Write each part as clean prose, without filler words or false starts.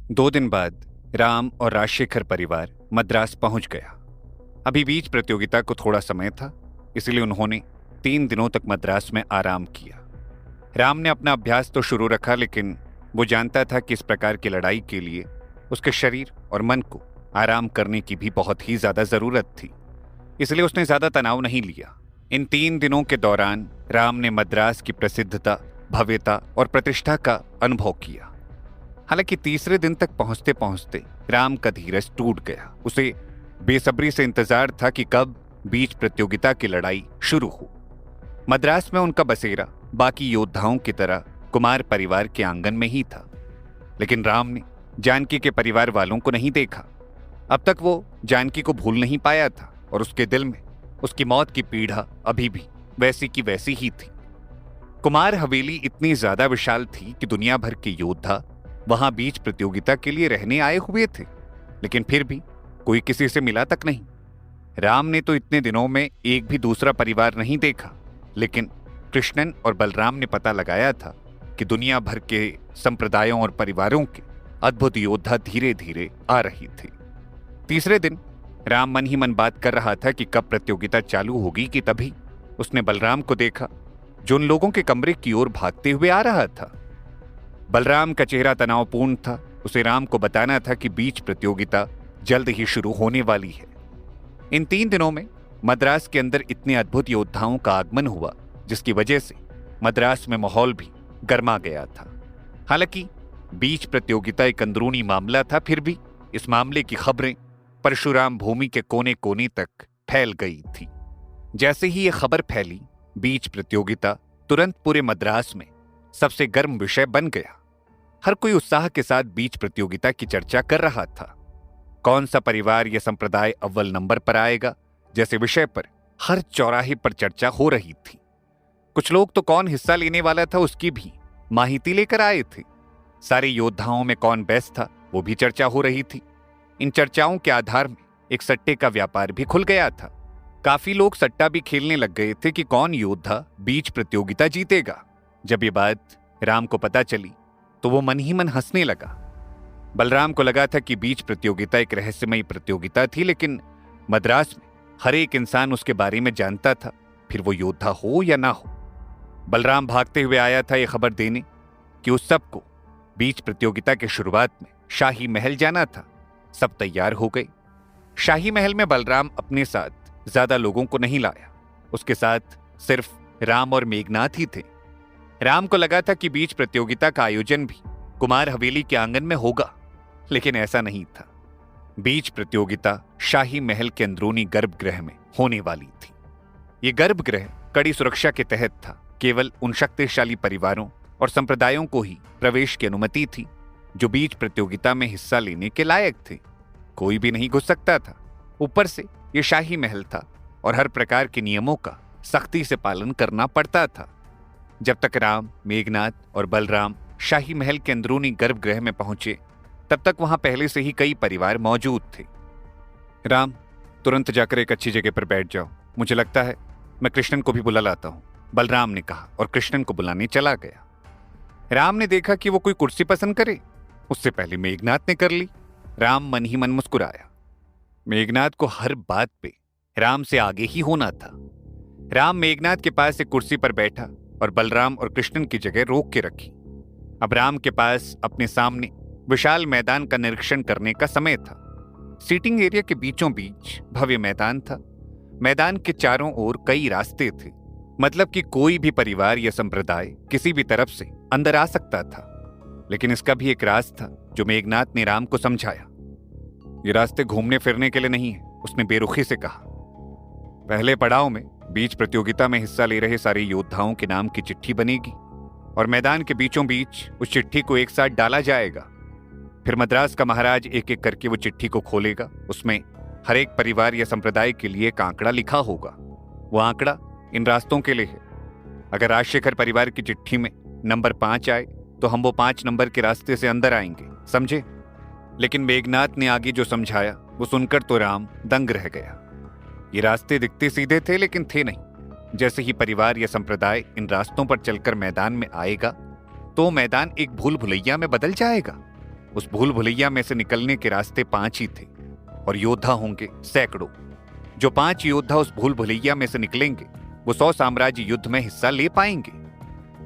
2 दिन बाद राम और राजशेखर परिवार मद्रास पहुंच गया। अभी बीच प्रतियोगिता को थोड़ा समय था, इसलिए उन्होंने 3 दिनों तक मद्रास में आराम किया। राम ने अपना अभ्यास तो शुरू रखा, लेकिन वो जानता था कि इस प्रकार की लड़ाई के लिए उसके शरीर और मन को आराम करने की भी बहुत ही ज्यादा जरूरत थी, इसलिए उसने ज्यादा तनाव नहीं लिया। इन 3 दिनों के दौरान राम ने मद्रास की प्रसिद्धता, भव्यता और प्रतिष्ठा का अनुभव किया। हालांकि तीसरे दिन तक पहुंचते पहुंचते राम का धीरज टूट गया। उसे बेसब्री से इंतजार था कि कब बीच प्रतियोगिता की लड़ाई शुरू हो। मद्रास में उनका बसेरा बाकी योद्धाओं की तरह कुमार परिवार के आंगन में ही था, लेकिन राम ने जानकी के परिवार वालों को नहीं देखा। अब तक वो जानकी को भूल नहीं पाया था और उसके दिल में उसकी मौत की पीड़ा अभी भी वैसी की वैसी ही थी। कुमार हवेली इतनी ज्यादा विशाल थी कि दुनिया भर के योद्धा वहां बीच प्रतियोगिता के लिए रहने आए हुए थे, लेकिन फिर भी कोई किसी से मिला तक नहीं। राम ने तो इतने दिनों में एक भी दूसरा परिवार नहीं देखा, लेकिन कृष्णन और बलराम ने पता लगाया था कि दुनिया भर के संप्रदायों और परिवारों के अद्भुत योद्धा धीरे धीरे आ रही थे। तीसरे दिन राम मन ही मन बात कर रहा था कि कब प्रतियोगिता चालू होगी कि तभी उसने बलराम को देखा, जो उन लोगों के कमरे की ओर भागते हुए आ रहा था। बलराम का चेहरा तनावपूर्ण था। उसे राम को बताना था कि बीच प्रतियोगिता जल्द ही शुरू होने वाली है। इन 3 दिनों में मद्रास के अंदर इतने अद्भुत योद्धाओं का आगमन हुआ, जिसकी वजह से मद्रास में माहौल भी गर्मा गया था। हालांकि बीच प्रतियोगिता एक अंदरूनी मामला था, फिर भी इस मामले की खबरें परशुराम भूमि के कोने कोने तक फैल गई थी। जैसे ही यह खबर फैली, बीच प्रतियोगिता तुरंत पूरे मद्रास में सबसे गर्म विषय बन गया। हर कोई उत्साह के साथ बीच प्रतियोगिता की चर्चा कर रहा था। कौन सा परिवार या संप्रदाय अव्वल नंबर पर आएगा, जैसे विषय पर हर चौराहे पर चर्चा हो रही थी। कुछ लोग तो कौन हिस्सा लेने वाला था उसकी भी माहिती लेकर आए थे। सारे योद्धाओं में कौन बेस्ट था, वो भी चर्चा हो रही थी। इन चर्चाओं के आधार में एक सट्टे का व्यापार भी खुल गया था। काफी लोग सट्टा भी खेलने लग गए थे कि कौन योद्धा बीच प्रतियोगिता जीतेगा। जब ये बात राम को पता चली तो वो मन ही मन हंसने लगा। बलराम को लगा था कि बीच प्रतियोगिता एक रहस्यमयी प्रतियोगिता थी, लेकिन मद्रास में हर एक इंसान उसके बारे में जानता था, फिर वो योद्धा हो या ना हो। बलराम भागते हुए आया था ये खबर देने कि उस सबको बीच प्रतियोगिता के शुरुआत में शाही महल जाना था। सब तैयार हो गए। शाही महल में बलराम अपने साथ ज्यादा लोगों को नहीं लाया। उसके साथ सिर्फ राम और मेघनाथ ही थे। राम को लगा था कि बीच प्रतियोगिता का आयोजन भी कुमार हवेली के आंगन में होगा, लेकिन ऐसा नहीं था। बीच प्रतियोगिता शाही महल के अंदरूनी गर्भगृह में होने वाली थी। ये गर्भगृह कड़ी सुरक्षा के तहत था। केवल उन शक्तिशाली परिवारों और संप्रदायों को ही प्रवेश की अनुमति थी जो बीच प्रतियोगिता में हिस्सा लेने के लायक थे। कोई भी नहीं घुस सकता था। ऊपर से ये शाही महल था और हर प्रकार के नियमों का सख्ती से पालन करना पड़ता था। जब तक राम, मेघनाथ और बलराम शाही महल के अंदरूनी गर्भगृह में पहुंचे, तब तक वहां पहले से ही कई परिवार मौजूद थे। राम, तुरंत जाकर एक अच्छी जगह पर बैठ जाओ। मुझे लगता है मैं कृष्णन को भी बुला लाता हूं, बलराम ने कहा और कृष्णन को बुलाने चला गया। राम ने देखा कि वो कोई कुर्सी पसंद करे, उससे पहले मेघनाथ ने कर ली। राम मन ही मन मुस्कुराया। मेघनाथ को हर बात पे राम से आगे ही होना था। राम मेघनाथ के पास एक कुर्सी पर बैठा और बलराम और कृष्णन की जगह रोक के रखी। अब राम के पास अपने सामने विशाल मैदान का निरीक्षण करने का समय था। सीटिंग एरिया के बीचों बीच भव्य मैदान था। मैदान के चारों ओर कई रास्ते थे, मतलब कि कोई भी परिवार या संप्रदाय किसी भी तरफ से अंदर आ सकता था। लेकिन इसका भी एक राज था जो मेघनाथ ने राम को समझाया। ये रास्ते घूमने फिरने के लिए नहीं है, उसने बेरुखी से कहा। पहले पड़ाव में बीच प्रतियोगिता में हिस्सा ले रहे सारे योद्धाओं के नाम की चिट्ठी बनेगी और मैदान के बीचों बीच उस चिट्ठी को एक साथ डाला जाएगा। फिर मद्रास का महाराज एक एक करके वो चिट्ठी को खोलेगा। उसमें हर एक परिवार या संप्रदाय के लिए एक आंकड़ा लिखा होगा। वो आंकड़ा इन रास्तों के लिए है। अगर राजशेखर परिवार की चिट्ठी में नंबर 5 आए तो हम वो 5 नंबर के रास्ते से अंदर आएंगे, समझे? लेकिन मेघनाथ ने आगे जो समझाया वो सुनकर तो राम दंग रह गया। ये रास्ते दिखते सीधे थे, लेकिन थे नहीं। जैसे ही परिवार या संप्रदाय इन रास्तों पर चलकर मैदान में आएगा तो मैदान एक भूल भुलैया में बदल जाएगा। उस भूल भुलैया में से निकलने के रास्ते 5 ही थे और योद्धा होंगे सैकड़ों। जो 5 योद्धा उस भूल भुलैया में से निकलेंगे वो 100 साम्राज्य युद्ध में हिस्सा ले पाएंगे।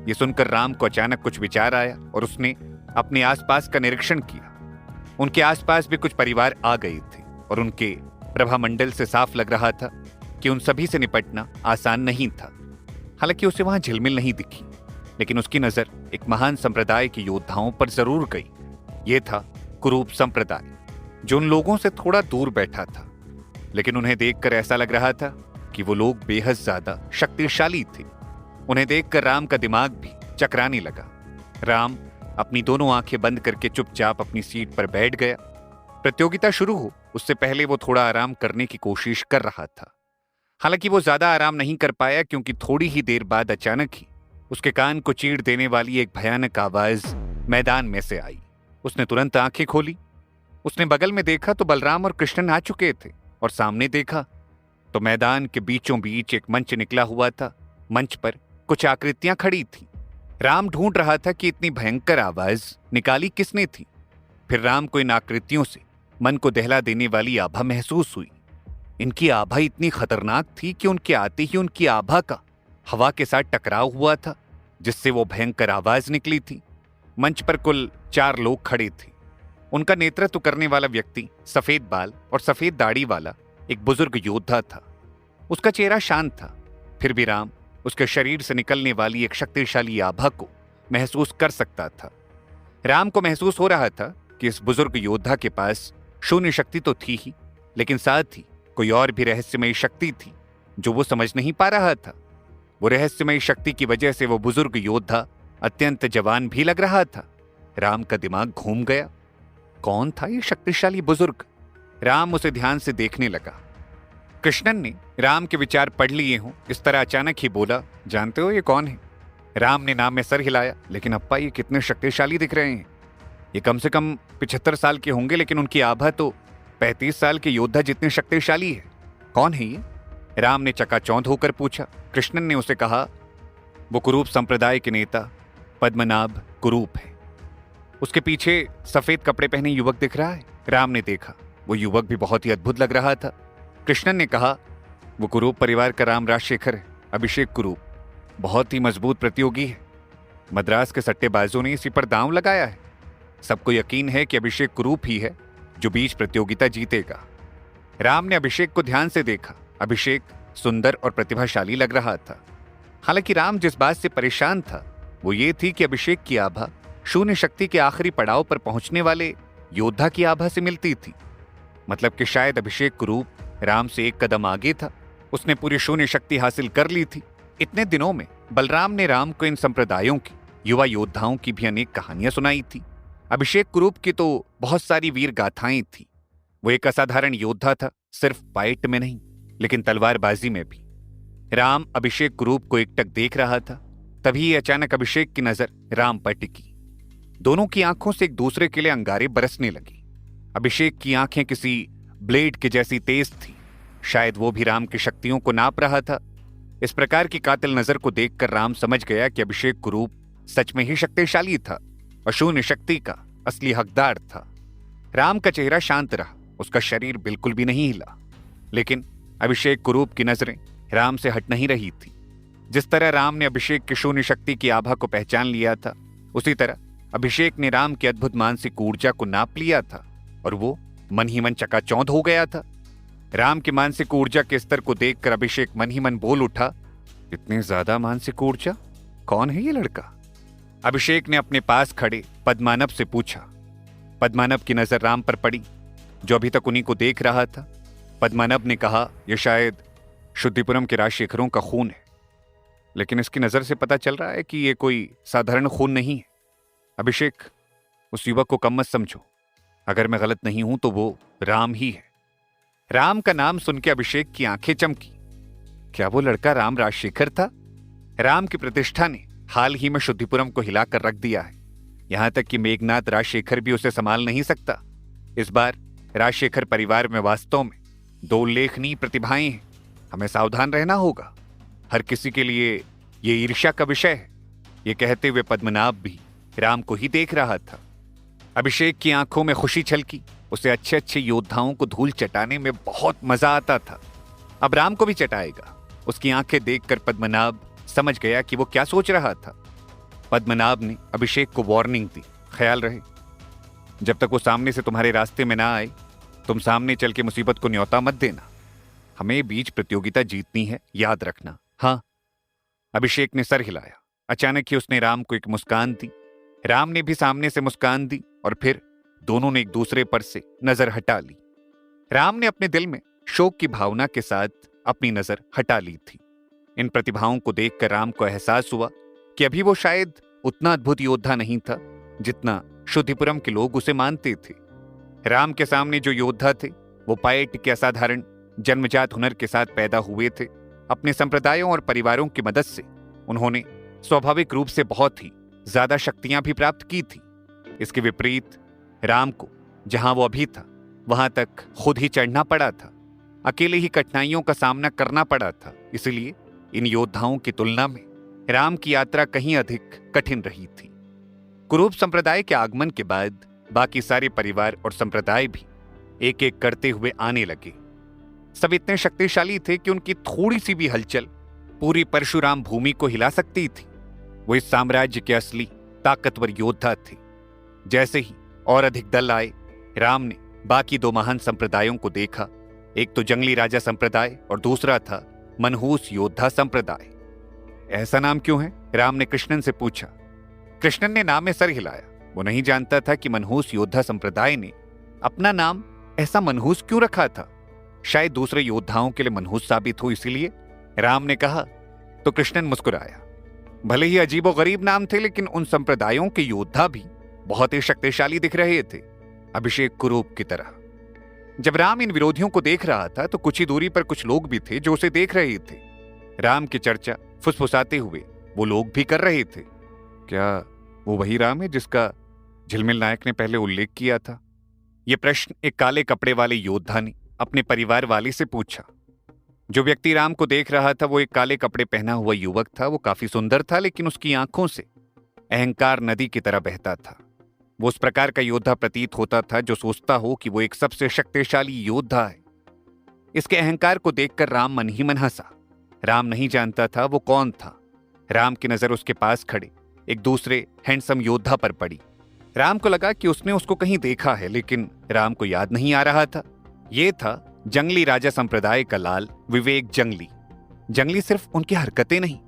ये सुनकर राम को अचानक कुछ विचार आया और उसने अपने आसपास का निरीक्षण किया। उनके आसपास भी कुछ परिवार आ गए थे और उनके प्रभामंडल से साफ लग रहा था कि उन सभी से निपटना आसान नहीं था। हालांकि उसे वहां झिलमिल नहीं दिखी, लेकिन उसकी नजर एक महान संप्रदाय के योद्धाओं पर जरूर गई। यह था कुरूप संप्रदाय, जो उन लोगों से थोड़ा दूर बैठा था, लेकिन उन्हें देखकर ऐसा लग रहा था कि वो लोग बेहद ज्यादा शक्तिशाली थे। उन्हें देखकर राम का दिमाग भी चकराने लगा। राम अपनी दोनों आंखें बंद करके चुपचाप अपनी सीट पर बैठ गया। प्रतियोगिता शुरू हो उससे पहले वो थोड़ा आराम करने की कोशिश कर रहा था। हालांकि वो ज्यादा आराम नहीं कर पाया, क्योंकि थोड़ी ही देर बाद अचानक ही उसके कान को चीर देने वाली एक भयानक आवाज मैदान में से आई। उसने तुरंत आंखें खोली। उसने बगल में देखा तो बलराम और कृष्णन आ चुके थे, और सामने देखा तो मैदान के बीचों बीच एक मंच निकला हुआ था। मंच पर कुछ आकृतियां खड़ी थी। राम ढूंढ रहा था कि इतनी भयंकर आवाज निकाली किसने थी। फिर राम को इन आकृतियों से मन को दहला देने वाली आभा महसूस हुई। इनकी आभा इतनी खतरनाक थी कि उनके आते ही उनकी आभा का हवा के साथ टकराव हुआ था, जिससे वो भयंकर आवाज निकली थी। मंच पर कुल 4 लोग खड़े थे। उनका नेतृत्व करने वाला व्यक्ति सफेद बाल और सफेद दाढ़ी वाला एक बुजुर्ग योद्धा था। उसका चेहरा शांत था, फिर भी राम उसके शरीर से निकलने वाली एक शक्तिशाली आभा को महसूस कर सकता था। राम को महसूस हो रहा था कि इस बुजुर्ग योद्धा के पास शून्य शक्ति तो थी ही, लेकिन साथ ही कोई और भी रहस्यमयी शक्ति थी जो वो समझ नहीं पा रहा था। वो रहस्यमयी शक्ति की वजह से वो बुजुर्ग योद्धा अत्यंत जवान भी लग रहा था। राम का दिमाग घूम गया। कौन था ये शक्तिशाली बुजुर्ग? राम उसे ध्यान से देखने लगा। कृष्णन ने राम के विचार पढ़ लिए हों इस तरह अचानक ही बोला, जानते हो ये कौन है? राम ने नाम में सर हिलाया, लेकिन अप्पा ये कितने शक्तिशाली दिख रहे हैं। ये कम से कम 75 साल के होंगे, लेकिन उनकी आभा तो 35 साल के योद्धा जितने शक्तिशाली है। कौन है ये? राम ने चकाचौंध होकर पूछा। कृष्णन ने उसे कहा, वो कुरूप संप्रदाय के नेता पद्मनाभ कुरूप है। उसके पीछे सफेद कपड़े पहने युवक दिख रहा है। राम ने देखा, वो युवक भी बहुत ही अद्भुत लग रहा था। कृष्णन ने कहा, वो कुरूप परिवार का राम राजशेखर है, अभिषेक कुरूप। बहुत ही मजबूत प्रतियोगी है। मद्रास के सट्टेबाजों ने इसी पर दांव लगाया है। सबको यकीन है कि अभिषेक कुरूप ही है जो बीच प्रतियोगिता जीतेगा। राम ने अभिषेक को ध्यान से देखा। अभिषेक सुंदर और प्रतिभाशाली लग रहा था। हालांकि राम जिस बात से परेशान था वो ये थी कि अभिषेक की आभा शून्य शक्ति के आखिरी पड़ाव पर पहुंचने वाले योद्धा की आभा से मिलती थी। मतलब कि शायद अभिषेक कुरूप राम से एक कदम आगे था। उसने पूरी शून्य शक्ति हासिल कर ली थी। इतने दिनों में बलराम ने राम को इन संप्रदायों की युवा योद्धाओं की भी अनेक कहानियां सुनाई थी। अभिषेक कुरूप की तो बहुत सारी वीर गाथाएं थी। वो एक असाधारण योद्धा था, सिर्फ फाइट में नहीं लेकिन तलवारबाजी में भी। राम अभिषेक कुरूप को एकटक देख रहा था। तभी अचानक अभिषेक की नजर राम पर टिकी। दोनों की आंखों से एक दूसरे के लिए अंगारे बरसने लगी। अभिषेक की आंखें किसी ब्लेड के जैसी तेज थी। शायद वो भी राम की शक्तियों को नाप रहा था। इस प्रकार की कातिल नजर को देखकर राम समझ गया कि अभिषेक कुरूप सच में ही शक्तिशाली था और शून्य शक्ति का असली हकदार था। राम का चेहरा शांत रहा, उसका शरीर बिल्कुल भी नहीं हिला। लेकिन अभिषेक कुरूप की नजरें राम से हट नहीं रही थी। जिस तरह राम ने अभिषेक की शून्य शक्ति की आभा को पहचान लिया था, उसी तरह अभिषेक ने राम की अद्भुत मानसिक ऊर्जा को नाप लिया था और वो मन ही मन चकाचौंध हो गया था। राम की मानसिक ऊर्जा के स्तर को देखकर अभिषेक मन ही मन बोल उठा, इतनी ज्यादा मानसिक ऊर्जा? कौन है ये लड़का? अभिषेक ने अपने पास खड़े पद्मानभ से पूछा। पद्मानभ की नजर राम पर पड़ी, जो अभी तक उन्हीं को देख रहा था। पद्मानभ ने कहा, यह शायद शुद्धिपुरम के राजशेखरों का खून है, लेकिन इसकी नजर से पता चल रहा है कि यह कोई साधारण खून नहीं है। अभिषेक, उस युवक को कम मत समझो। अगर मैं गलत नहीं हूं तो वो राम ही है। राम का नाम सुन के अभिषेक की आंखें चमकी। क्या वो लड़का राम राजशेखर था? राम की प्रतिष्ठा ने हाल ही में शुद्धिपुरम को हिलाकर रख दिया है। यहां तक कि मेघनाथ राजशेखर भी उसे संभाल नहीं सकता। इस बार राजशेखर परिवार में वास्तव में 2 उल्लेखनीय प्रतिभाएं हैं। हमें सावधान रहना होगा। हर किसी के लिए ये ईर्ष्या का विषय है। ये कहते हुए पद्मनाभ भी राम को ही देख रहा था। अभिषेक की आंखों में खुशी छलकी। उसे अच्छे अच्छे योद्धाओं को धूल चटाने में बहुत मजा आता था। अब राम को भी चटाएगा। उसकी आंखें देखकर पद्मनाभ समझ गया कि वो क्या सोच रहा था। पद्मनाभ ने अभिषेक को वार्निंग दी, ख्याल रहे, जब तक वो सामने से तुम्हारे रास्ते में ना आए, तुम सामने चल के मुसीबत को न्योता मत देना। हमें बीच प्रतियोगिता जीतनी है, याद रखना। हाँ। अभिषेक ने सर हिलाया। अचानक ही उसने राम को एक मुस्कान दी। राम ने भी सामने से मुस्कान दी और फिर दोनों ने एक दूसरे पर से नजर हटा ली। राम ने अपने दिल में शोक की भावना के साथ अपनी नजर हटा ली थी। इन प्रतिभाओं को देखकर राम को एहसास हुआ कि अभी वो शायद उतना अद्भुत योद्धा नहीं था जितना शुद्धिपुरम के लोग उसे मानते थे। राम के सामने जो योद्धा थे वो पाएट के असाधारण जन्मजात हुनर के साथ पैदा हुए थे। अपने संप्रदायों और परिवारों की मदद से उन्होंने स्वाभाविक रूप से बहुत ही ज्यादा शक्तियां भी प्राप्त की थी। इसके विपरीत राम को जहां वो अभी था वहां तक खुद ही चढ़ना पड़ा था, अकेले ही कठिनाइयों का सामना करना पड़ा था। इसलिए इन योद्धाओं की तुलना में राम की यात्रा कहीं अधिक कठिन रही थी। कुरूप संप्रदाय के आगमन के बाद बाकी सारे परिवार और संप्रदाय भी एक एक करते हुए आने लगे। सब इतने शक्तिशाली थे कि उनकी थोड़ी सी भी हलचल पूरी परशुराम भूमि को हिला सकती थी। वो इस साम्राज्य के असली ताकतवर योद्धा थे। जैसे ही और अधिक दल आए, राम ने बाकी दो महान संप्रदायों को देखा। एक तो जंगली राजा संप्रदाय और दूसरा था मनहूस योद्धा संप्रदाय। ऐसा नाम क्यों है? राम ने कृष्णन से पूछा। कृष्णन ने नाम में सर हिलाया। वो नहीं जानता था कि मनहूस योद्धा संप्रदाय ने अपना नाम ऐसा मनहूस क्यों रखा था। शायद दूसरे योद्धाओं के लिए मनहूस साबित हो, इसीलिए राम ने कहा तो कृष्णन मुस्कुराया। भले ही अजीबोगरीब नाम थे, लेकिन उन संप्रदायों के योद्धा भी बहुत ही शक्तिशाली दिख रहे थे, अभिषेक कुरूप की तरह। जब राम इन विरोधियों को देख रहा था तो कुछ ही दूरी पर कुछ लोग भी थे जो उसे देख रहे थे। राम की चर्चा फुसफुसाते हुए वो लोग भी कर रहे थे। क्या वो वही राम है जिसका झिलमिल नायक ने पहले उल्लेख किया था? यह प्रश्न एक काले कपड़े वाले योद्धा ने अपने परिवार वाले से पूछा। जो व्यक्ति राम को देख रहा था वो एक काले कपड़े पहना हुआ युवक था। वो काफी सुंदर था, लेकिन उसकी आंखों से अहंकार नदी की तरह बहता था। वो उस प्रकार का योद्धा प्रतीत होता था जो सोचता हो कि वो एक सबसे शक्तिशाली योद्धा है। इसके अहंकार को देखकर राम मन ही मन हंसा। राम नहीं जानता था वो कौन था। राम की नजर उसके पास खड़े एक दूसरे हैंडसम योद्धा पर पड़ी। राम को लगा कि उसने उसको कहीं देखा है, लेकिन राम को याद नहीं आ रहा था। ये था जंगली राजा संप्रदाय का लाल विवेक जंगली। जंगली सिर्फ उनकी हरकतें नहीं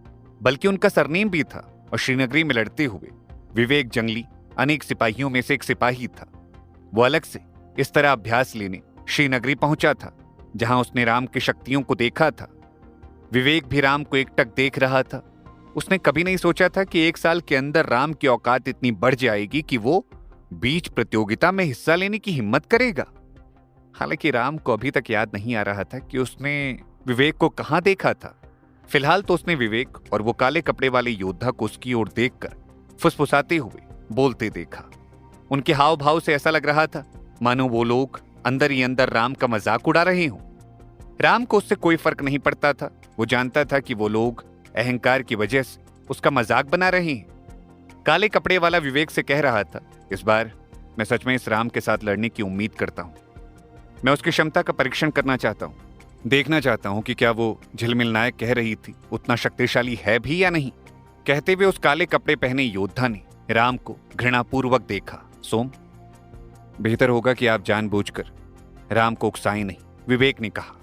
बल्कि उनका सरनेम भी था, और श्रीनगरी में लड़ते हुए विवेक जंगली अनेक सिपाहियों में से एक सिपाही था। वो अलग से इस तरह अभ्यास लेने श्रीनगरी पहुंचा था जहां उसने राम की शक्तियों को देखा था। विवेक भी राम को एकटक देख रहा था। उसने कभी नहीं सोचा था कि 1 साल के अंदर राम की औकात इतनी बढ़ जाएगी कि वो बीच प्रतियोगिता में हिस्सा लेने की हिम्मत करेगा। हालांकि राम को अभी तक याद नहीं आ रहा था कि उसने विवेक को कहां देखा था। फिलहाल तो उसने विवेक और वो काले कपड़े वाले योद्धा को उसकी ओर देखकर फुसफुसाते हुए बोलते देखा। उनके हाव भाव से ऐसा लग रहा था मानो वो लोग अंदर ही अंदर राम का मजाक उड़ा रहे हों। राम को उससे कोई फर्क नहीं पड़ता था। वो जानता था कि वो लोग अहंकार की वजह से उसका मजाक बना रहे हैं। काले कपड़े वाला विवेक से कह रहा था, इस बार मैं सच में इस राम के साथ लड़ने की उम्मीद करता हूं। मैं उसकी क्षमता का परीक्षण करना चाहता हूं, देखना चाहता हूं कि क्या वो झिलमिल नायक कह रही थी उतना शक्तिशाली है भी या नहीं। कहते हुए उस काले कपड़े पहने योद्धा ने राम को घृणापूर्वक देखा। सोम, बेहतर होगा कि आप जानबूझकर राम को उकसाएं नहीं, विवेक ने कहा।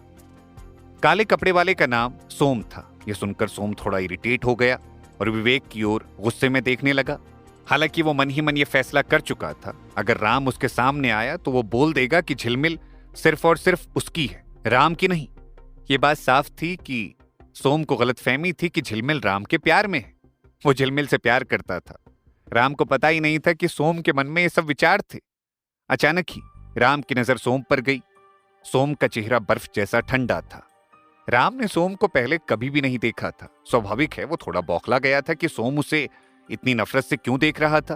काले कपड़े वाले का नाम सोम था। यह सुनकर सोम थोड़ा इरिटेट हो गया और विवेक की ओर गुस्से में देखने लगा। हालांकि वो मन ही मन यह फैसला कर चुका था, अगर राम उसके सामने आया तो वो बोल देगा कि झिलमिल सिर्फ और सिर्फ उसकी है, राम की नहीं। ये बात साफ थी कि सोम को गलतफहमी थी कि झिलमिल राम के प्यार में है। वो झिलमिल से प्यार करता था। राम को पता ही नहीं था कि सोम के मन में ये सब विचार थे। अचानक ही राम की नजर सोम पर गई। सोम का चेहरा बर्फ जैसा ठंडा था। राम ने सोम को पहले कभी भी नहीं देखा था। स्वाभाविक है वो थोड़ा बौखला गया था कि सोम उसे इतनी नफरत से क्यों देख रहा था।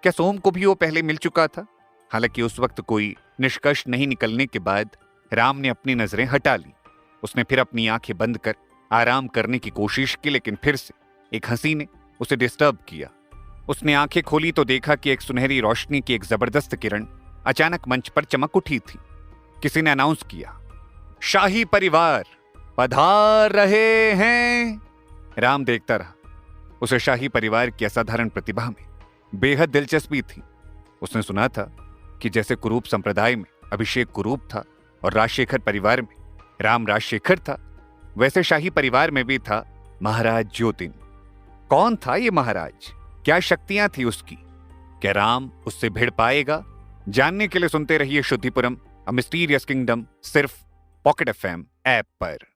क्या सोम को भी वो पहले मिल चुका था? हालांकि उस वक्त कोई निष्कर्ष नहीं निकलने के बाद राम ने अपनी नजरें हटा ली। उसने फिर अपनी आंखें बंद कर आराम करने की कोशिश की, लेकिन फिर से एक हंसी ने उसे डिस्टर्ब किया। उसने आंखें खोली तो देखा कि एक सुनहरी रोशनी की एक जबरदस्त किरण अचानक मंच पर चमक उठी थी। किसी ने अनाउंस किया, शाही परिवार पधार रहे हैं। राम देखता रहा। उसे शाही परिवार की असाधारण प्रतिभा में बेहद दिलचस्पी थी। उसने सुना था कि जैसे कुरूप संप्रदाय में अभिषेक कुरूप था और राजशेखर परिवार में राम राजशेखर था, वैसे शाही परिवार में भी था महाराज ज्योतिन। कौन था ये महाराज? क्या शक्तियां थी उसकी? क्या राम उससे भिड़ पाएगा? जानने के लिए सुनते रहिए शुद्धिपुरम, अ मिस्टीरियस किंगडम, सिर्फ पॉकेट एफएम ऐप पर।